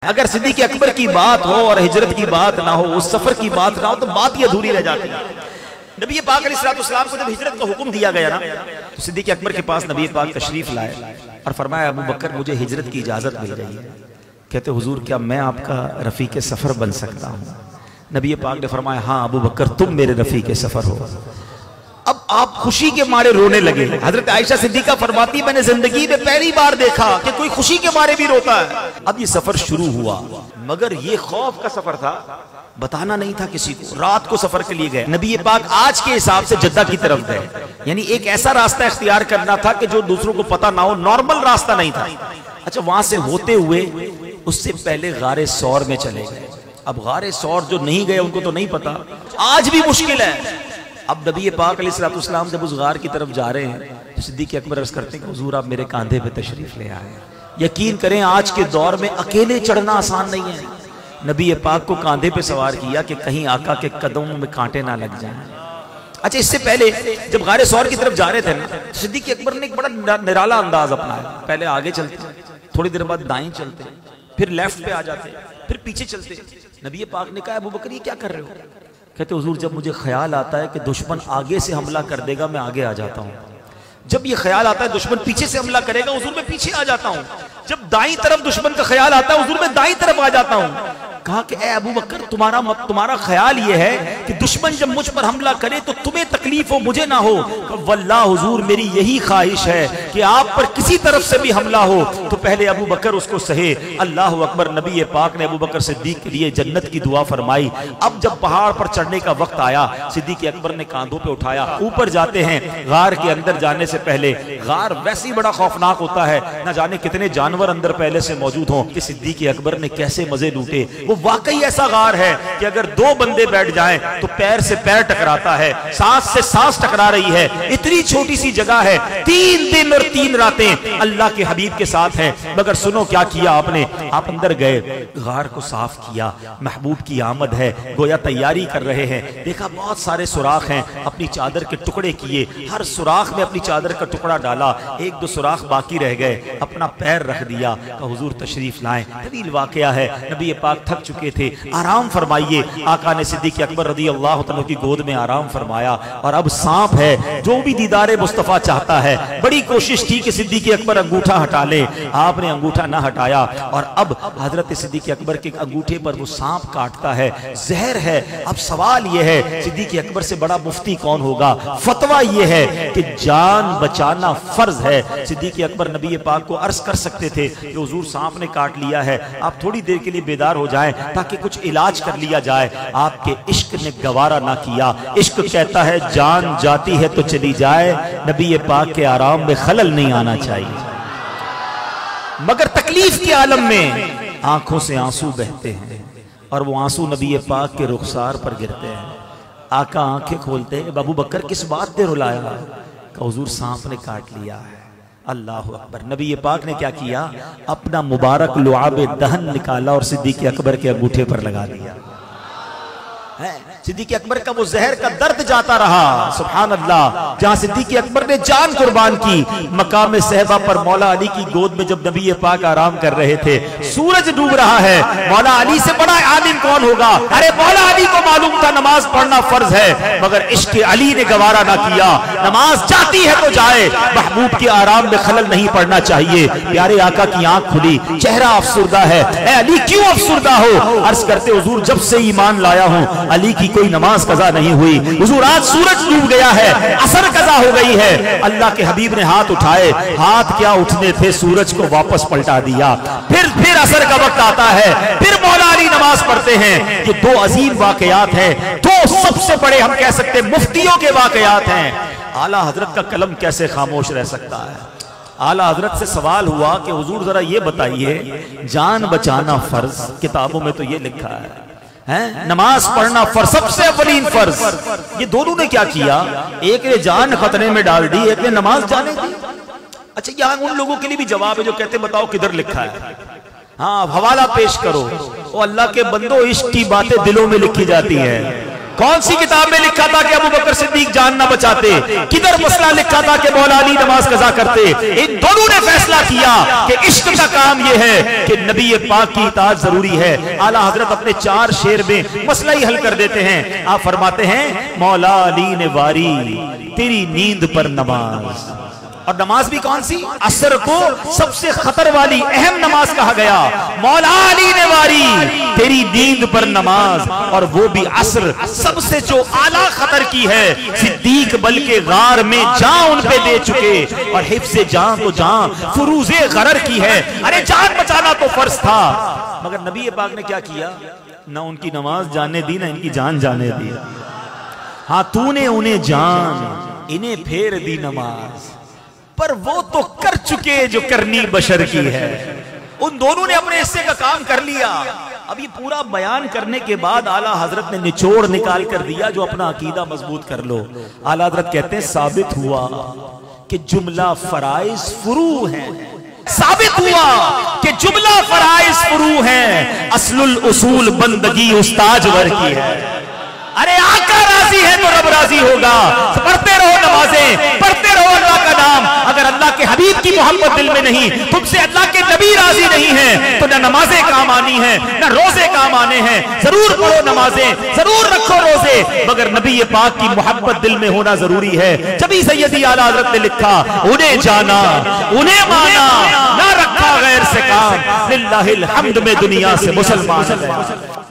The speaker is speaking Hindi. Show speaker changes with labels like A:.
A: अगर सिद्दीक़ अकबर की बात हो और हिजरत की बात ना हो, उस सफर की बात ना हो, तो बात ही अधूरी रह जाती है। नबी पाक अलैहिस्सलाम को जब हिजरत का हुक्म दिया गया ना, तो सिद्दीक़ अकबर के पास नबी पाक तशरीफ लाए और फरमाया, अबू बकर मुझे हिजरत की इजाजत मिल रही है। कहते हुजूर क्या मैं आपका रफीक सफर बन सकता हूँ? नबी पाक ने फरमाया, हाँ अबू बकर तुम मेरे रफीक सफर हो। अब आप खुशी के मारे रोने लगे। हजरत आयशा सिद्दीका फरमाती, मैंने जिंदगी में पहली बार देखा कि कोई खुशी के मारे भी रोता है। अब ये सफर शुरू हुआ, मगर ये खौफ का सफर था, बताना नहीं था किसी को। रात को सफर के लिए गए। नबी पाक आज के हिसाब से जद्दा की तरफ गए, यानी एक ऐसा रास्ता इख्तियार करना था कि जो दूसरों को पता ना हो, नॉर्मल रास्ता नहीं था। अच्छा, वहां से होते हुए उससे पहले गारे सौर में चले गए। अब गारे सौर जो नहीं गए उनको तो नहीं पता, आज भी मुश्किल है। अब नबी पाक अलैहिस्सलाम जब उस गार की तरफ जा रहे हैं, तो सिद्दीक़ अकबर अर्ज़ करते हैं कि हुजूर आप मेरे कांधे पे तशरीफ ले आए। यकीन करें आज के दौर में अकेले चढ़ना आसान नहीं है। नबी पाक को कांधे पे सवार किया कि कहीं आका के कदमों में कांटे ना लग जाएं। अच्छा, इससे पहले जब गारे सौर की तरफ जा रहे थे ना, सिद्दीक़ अकबर ने एक बड़ा निराला अंदाज अपनाया। पहले आगे चलते, थोड़ी देर बाद दाएं चलते, फिर लेफ्ट पे आ जाते, फिर पीछे चलते। नबी पाक ने कहा, अबू बकर ये क्या कर रहे हो? कहते हुजूर जब मुझे ख्याल आता है कि दुश्मन आगे से हमला कर देगा, मैं आगे आ जाता हूँ। जब ये ख्याल आता है दुश्मन पीछे से हमला करेगा, हुजूर मैं पीछे आ जाता हूँ। जब दाईं तरफ दुश्मन का ख्याल आता है, हुजूर मैं दाईं तरफ आ जाता हूँ। कहा कि ए अबू बकर, तुम्हारा ख्याल ये है कि दुश्मन जब मुझ पर हमला करे तो तुम्हें तकलीफ हो, मुझे ना हो। वल्लाह हुजूर मेरी यही ख्वाहिश है कि आप पर किसी तरफ से भी हमला हो तो पहले अबू बकर उसको सहे। अल्लाह अकबर। नबी पाक ने अबू बकर सिद्दीक के लिए जन्नत की दुआ फरमाई। अब जब पहाड़ पर चढ़ने का वक्त आया, सिद्दीक अकबर ने कांधों पे उठाया, ऊपर जाते हैं। गार के अंदर जाने से पहले, गार वैसे ही बड़ा खौफनाक होता है, न जाने कितने जानवर अंदर पहले से मौजूद हों, कि सिद्दीक अकबर ने कैसे मजे लूटे। वो वाकई ऐसा गार है कि अगर दो बंदे बैठ जाएं तो पैर से पैर टकराता है, सांस से सांस टकरा रही है। इतनी छोटी सी जगह है, 3 दिन और 3 रातें अल्लाह के हबीब के साथ हैं। मगर सुनो क्या किया आपने। आप अंदर गए, गार को साफ किया, महबूब की आमद है, गोया तैयारी कर रहे हैं। देखा बहुत सारे सुराख हैं, अपनी चादर के टुकड़े किए, हर सुराख में अपनी चादर का टुकड़ा डाला, 1-2 सुराख बाकी रह गए, अपना पैर रख दिया। हुजूर तशरीफ लाएं। तवील वाकया है, नबी पाक थक चुके थे, आराम फरमाइए। आका ने सिद्दीक़ अकबर रज़ी अल्लाह तआला की गोद में आराम फरमाया। और अब सांप है, जो भी दीदारे मुस्तफ़ा चाहता है, बड़ी कोशिश की कि सिद्दीक़ अकबर अंगूठा हटा ले, आपने अंगूठा ना हटाया। और अब हजरत सिद्दीक़ अकबर के अंगूठे पर वो सांप काटता है, जहर है। अब सवाल ये है, सिद्दीक़ अकबर से बड़ा मुफ्ती कौन होगा? फतवा ये है कि जान बचाना फर्ज है। सिद्दीक़ अकबर नबी पाक को अर्ज कर सकते थे कि हुजूर सांप ने काट लिया है, आप थोड़ी देर के लिए बेदार हो जाएं ताकि कुछ इलाज कर लिया जाए। आपके इश्क ने गवारा ना किया। इश्क कहता है जान जाती है तो चली जाए, नबी पाक के आराम में खलल नहीं आना चाहिए। मगर तकलीफ के आलम में आंखों से आंसू बहते हैं और वो आंसू नबी पाक के रुखसार पर गिरते हैं। आका आंखें खोलते हैं, अबू बकर किस बात ने रुलाया? हुजूर सांप ने काट लिया है। अल्लाह अकबर। नबी पाक ने क्या किया? अपना मुबारक लुआब दहन निकाला और सिद्दीक़ अकबर के अंगूठे पर लगा दिया। सिद्दीक़ अकबर का वो जहर का दर्द जाता रहा। सुभान अल्लाह। जहां सिद्दीक़ अकबर ने जान कुर्बान की, मकाम सहबा पर मौला अली की गोद में जब नबी पाक आराम कर रहे थे, सूरज डूब रहा है। मौला अली से बड़ा आलिम कौन होगा? अरे मौला अली को मालूम था नमाज पढ़ना फर्ज है, मगर इश्क अली ने गवारा ना किया। नमाज जाती है तो जाए, महबूब के आराम में खलल नहीं पड़ना चाहिए। प्यारे आका की आंख खुली, चेहरा अफसुर्दा है। ए अली क्यों अफसुर्दा हो? अर्ज करते हुजूर जब से ईमान लाया हूं अली की कोई नमाज कजा नहीं हुई। हुजूर आज सूरज डूब गया है, असर कजा हो गई है। अल्लाह के हबीब ने हाथ उठाए, हाथ क्या उठने थे, सूरज को वापस पलटा दिया। फिर असर का वक्त आता है, फिर मौला अली नमाज पढ़ते हैं। ये 2 अजीम वाकयात हैं, 2 सबसे बड़े हम कह सकते मुफ्तियों के वाकयात हैं। आला हजरत का कलम कैसे खामोश रह सकता है? आला हजरत से सवाल हुआ कि हुजूर जरा ये बताइए, जान बचाना फर्ज, किताबों में तो ये लिखा है, नमाज पढ़ना फर्ज, सबसे अव्वलीन फर्ज। ये दोनों ने क्या किया? एक ने जान खतरे में डाल दी, एक ने नमाज जाने दी। अच्छा, यहाँ उन लोगों के लिए भी जवाब है जो कहते बताओ किधर लिखा है। हाँ, हवाला पेश करो। ओ अल्लाह के बंदो, इश्क की बातें दिलों में लिखी जाती है। कौन सी किताब में लिखा था कि अबू बकर सिद्दीक जान ना बचाते? किधर मसला लिखा था कि मौला अली नमाज कज़ा करते? इन दोनों ने फैसला किया कि इश्क का काम यह है कि नबी पाक की इताअत जरूरी है। आला हजरत अपने 4 शेर में मसला ही हल कर देते हैं। आप फरमाते हैं मौला अली ने वारी तेरी नींद पर नमाज। और नमाज भी कौन सी? असर को सबसे खतर वाली अहम नमाज कहा गया। मौला अली ने वारी तेरी नींद पर नमाज, और वो भी असर सबसे जो आला खतर की है। सिद्दीक बल्कि गार में जान उन पे दे चुके, और हिफ्ज़े जान तो जान फुरूज़े गरर की है। अरे जान बचाना तो फर्ज था, मगर नबी पाक ने क्या किया? ना उनकी नमाज जाने दी, ना इनकी जान जाने दी। हाँ, तूने उन्हें जान, इन्हें फेर दी नमाज, पर वो तो कर चुके जो करनी बशर की है। उन दोनों ने अपने हिस्से का काम कर लिया। अब ये पूरा बयान करने के बाद आला हजरत ने निचोड़ निकाल कर दिया, जो अपना अकीदा मजबूत कर लो। आला हजरत कहते हैं साबित हुआ कि जुमला फराइज फुरू है। साबित हुआ कि जुमला फराइज फुरू है, असलुल उसूल बंदगी उस्ताज वर की है। अरे आका राजी है तो रब राजी होगा। पढ़ते रहो नमाजें, पढ़ते रहो अल्लाह का नाम। अगर अल्लाह के हबीब की मोहब्बत दिल में नहीं, तुमसे अल्लाह के नबी राजी नहीं है, तो न नमाजें काम आनी है, न रोजे काम आने हैं। जरूर पढ़ो नमाजें, जरूर रखो रोजे, मगर नबी पाक की मोहब्बत दिल में होना जरूरी है। जब सैयदी आला हज़रत ने लिखा उन्हें जाना, उन्हें माना, ना रखा गैर से काम, लिल्लाहिल हम्द में दुनिया से मुसलमान है।